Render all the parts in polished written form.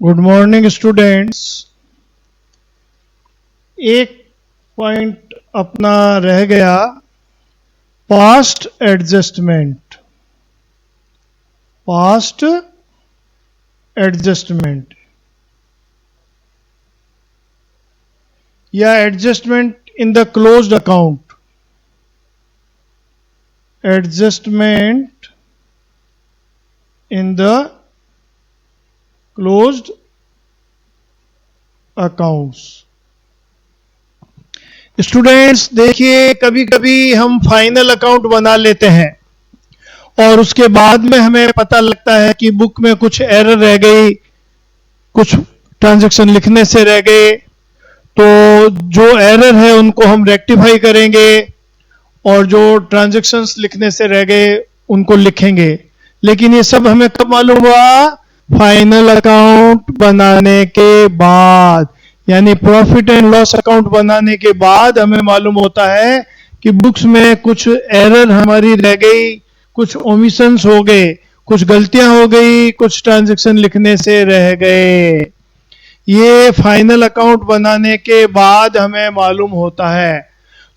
Good morning students. एक point अपना रह गया, पास्ट एडजस्टमेंट। पास्ट एडजस्टमेंट या adjustment in the closed account. Adjustment in the closed accounts. Students देखिए, कभी कभी हम फाइनल अकाउंट बना लेते हैं और उसके बाद में हमें पता लगता है कि बुक में कुछ एरर रह गई, कुछ ट्रांजैक्शन लिखने से रह गए। तो जो एरर है उनको हम रेक्टिफाई करेंगे और जो ट्रांजैक्शंस लिखने से रह गए उनको लिखेंगे। लेकिन ये सब हमें कब मालूम हुआ? फाइनल अकाउंट बनाने के बाद, यानी प्रॉफिट एंड लॉस अकाउंट बनाने के बाद हमें मालूम होता है कि बुक्स में कुछ एरर हमारी रह गई, कुछ ओमिशंस हो गए, कुछ गलतियां हो गई, कुछ ट्रांजैक्शन लिखने से रह गए। ये फाइनल अकाउंट बनाने के बाद हमें मालूम होता है।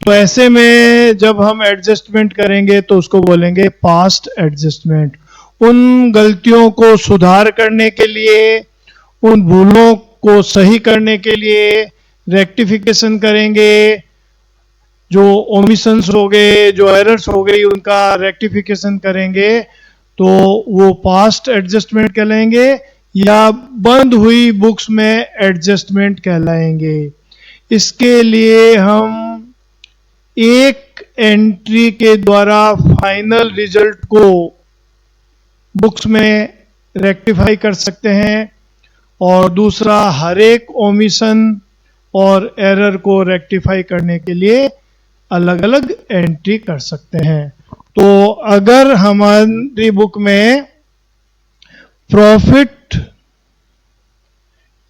तो ऐसे में जब हम एडजस्टमेंट करेंगे तो उसको बोलेंगे पास्ट एडजस्टमेंट। उन गलतियों को सुधार करने के लिए, उन भूलों को सही करने के लिए रेक्टिफिकेशन करेंगे। जो ओमिशंस हो गए, जो एरर्स हो गई, उनका रेक्टिफिकेशन करेंगे तो वो पास्ट एडजस्टमेंट कहलाएंगे या बंद हुई बुक्स में एडजस्टमेंट कहलाएंगे। इसके लिए हम एक एंट्री के द्वारा फाइनल रिजल्ट को बुक्स में रेक्टिफाई कर सकते हैं और दूसरा हर एक ओमिशन और एरर को रेक्टिफाई करने के लिए अलग अलग एंट्री कर सकते हैं। तो अगर हमारी बुक में प्रॉफिट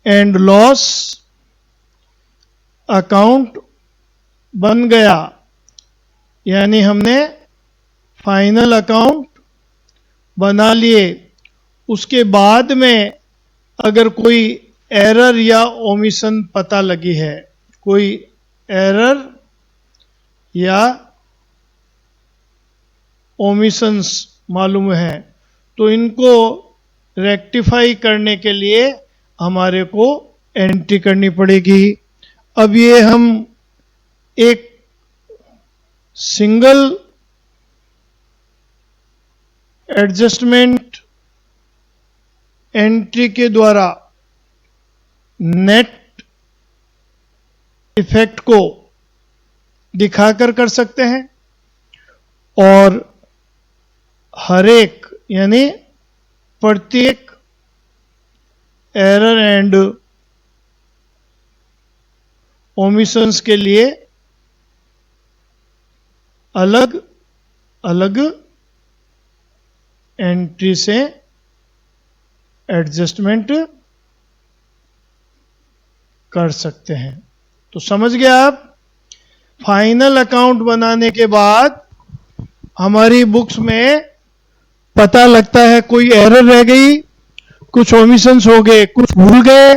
एंड लॉस अकाउंट बन गया, यानी हमने फाइनल अकाउंट बना लिए, उसके बाद में अगर कोई एरर या ओमिशन पता लगी है, कोई एरर या ओमिशंस मालूम है, तो इनको रेक्टिफाई करने के लिए हमारे को एंट्री करनी पड़ेगी। अब ये हम एक सिंगल एडजस्टमेंट एंट्री के द्वारा नेट इफेक्ट को दिखाकर कर सकते हैं और हर एक यानी प्रत्येक एरर एंड ओमिशंस के लिए अलग अलग एंट्री से एडजस्टमेंट कर सकते हैं। तो समझ गए आप? फाइनल अकाउंट बनाने के बाद हमारी बुक्स में पता लगता है कोई एरर रह गई, कुछ ओमिशंस हो गए, कुछ भूल गए,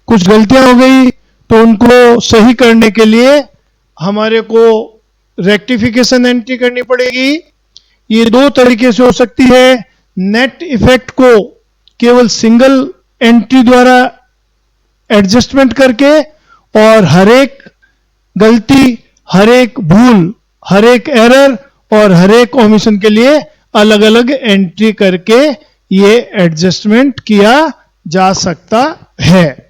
कुछ गलतियां हो गई, तो उनको सही करने के लिए हमारे को रेक्टिफिकेशन एंट्री करनी पड़ेगी। ये दो तरीके से हो सकती है। नेट इफेक्ट को केवल सिंगल एंट्री द्वारा एडजस्टमेंट करके और हर एक गलती, हर एक भूल, हर एक एरर और हर एक ओमिशन के लिए अलग अलग एंट्री करके ये एडजस्टमेंट किया जा सकता है।